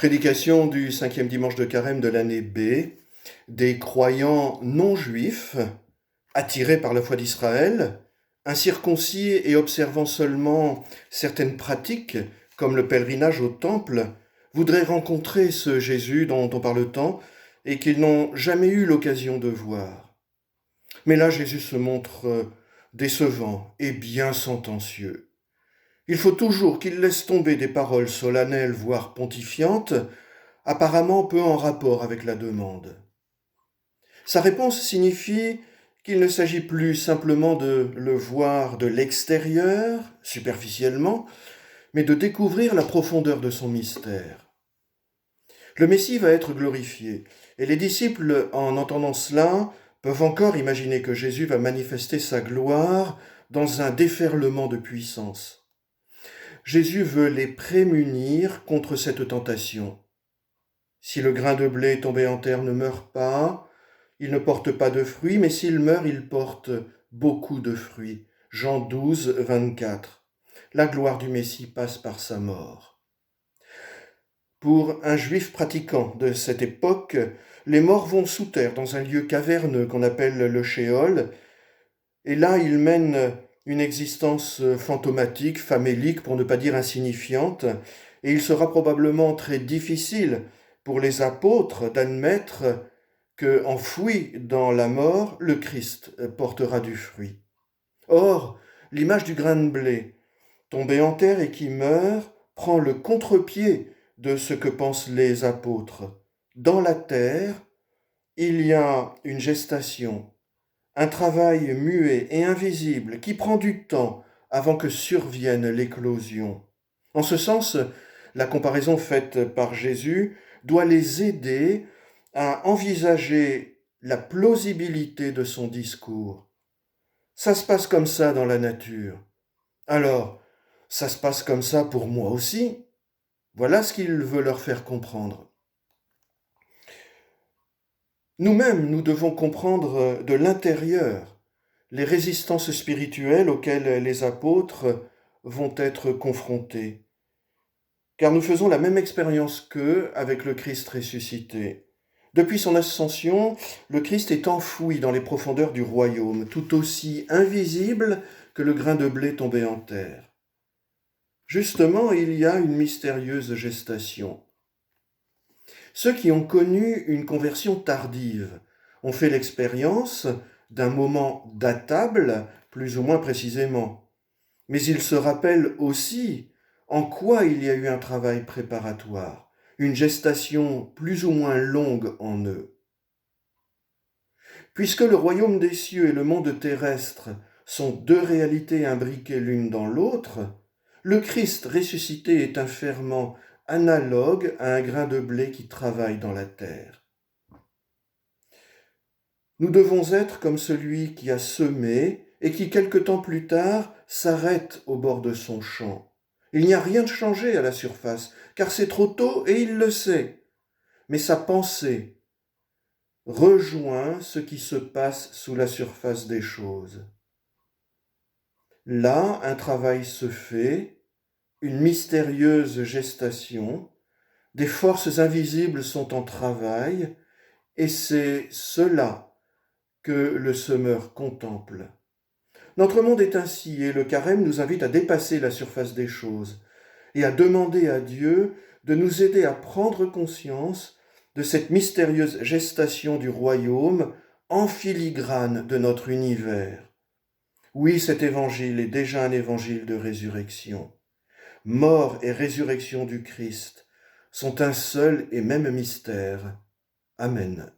Prédication du 5e dimanche de Carême de l'année B, des croyants non juifs, attirés par la foi d'Israël, incirconcis et observant seulement certaines pratiques, comme le pèlerinage au temple, voudraient rencontrer ce Jésus dont on parle tant et qu'ils n'ont jamais eu l'occasion de voir. Mais là, Jésus se montre décevant et bien sentencieux. Il faut toujours qu'il laisse tomber des paroles solennelles, voire pontifiantes, apparemment peu en rapport avec la demande. Sa réponse signifie qu'il ne s'agit plus simplement de le voir de l'extérieur, superficiellement, mais de découvrir la profondeur de son mystère. Le Messie va être glorifié, et les disciples, en entendant cela, peuvent encore imaginer que Jésus va manifester sa gloire dans un déferlement de puissance. Jésus veut les prémunir contre cette tentation. Si le grain de blé tombé en terre ne meurt pas, il ne porte pas de fruits, mais s'il meurt, il porte beaucoup de fruits. Jean 12, 24. La gloire du Messie passe par sa mort. Pour un juif pratiquant de cette époque, les morts vont sous terre dans un lieu caverneux qu'on appelle le Shéol, et là ils mènent une existence fantomatique, famélique, pour ne pas dire insignifiante, et il sera probablement très difficile pour les apôtres d'admettre que, enfoui dans la mort, le Christ portera du fruit. Or, l'image du grain de blé, tombé en terre et qui meurt, prend le contre-pied de ce que pensent les apôtres. Dans la terre, il y a une gestation, un travail muet et invisible qui prend du temps avant que survienne l'éclosion. En ce sens, la comparaison faite par Jésus doit les aider à envisager la plausibilité de son discours. Ça se passe comme ça dans la nature. Alors, ça se passe comme ça pour moi aussi. Voilà ce qu'il veut leur faire comprendre. Nous-mêmes, nous devons comprendre de l'intérieur les résistances spirituelles auxquelles les apôtres vont être confrontés. Car nous faisons la même expérience qu'eux avec le Christ ressuscité. Depuis son ascension, le Christ est enfoui dans les profondeurs du royaume, tout aussi invisible que le grain de blé tombé en terre. Justement, il y a une mystérieuse gestation. Ceux qui ont connu une conversion tardive ont fait l'expérience d'un moment datable, plus ou moins précisément. Mais ils se rappellent aussi en quoi il y a eu un travail préparatoire, une gestation plus ou moins longue en eux. Puisque le royaume des cieux et le monde terrestre sont deux réalités imbriquées l'une dans l'autre, le Christ ressuscité est un ferment analogue à un grain de blé qui travaille dans la terre. Nous devons être comme celui qui a semé et qui, quelque temps plus tard, s'arrête au bord de son champ. Il n'y a rien de changé à la surface, car c'est trop tôt et il le sait. Mais sa pensée rejoint ce qui se passe sous la surface des choses. Là, un travail se fait, une mystérieuse gestation, des forces invisibles sont en travail, et c'est cela que le semeur contemple. Notre monde est ainsi, et le carême nous invite à dépasser la surface des choses et à demander à Dieu de nous aider à prendre conscience de cette mystérieuse gestation du royaume en filigrane de notre univers. Oui, cet évangile est déjà un évangile de résurrection. Mort et résurrection du Christ sont un seul et même mystère. Amen.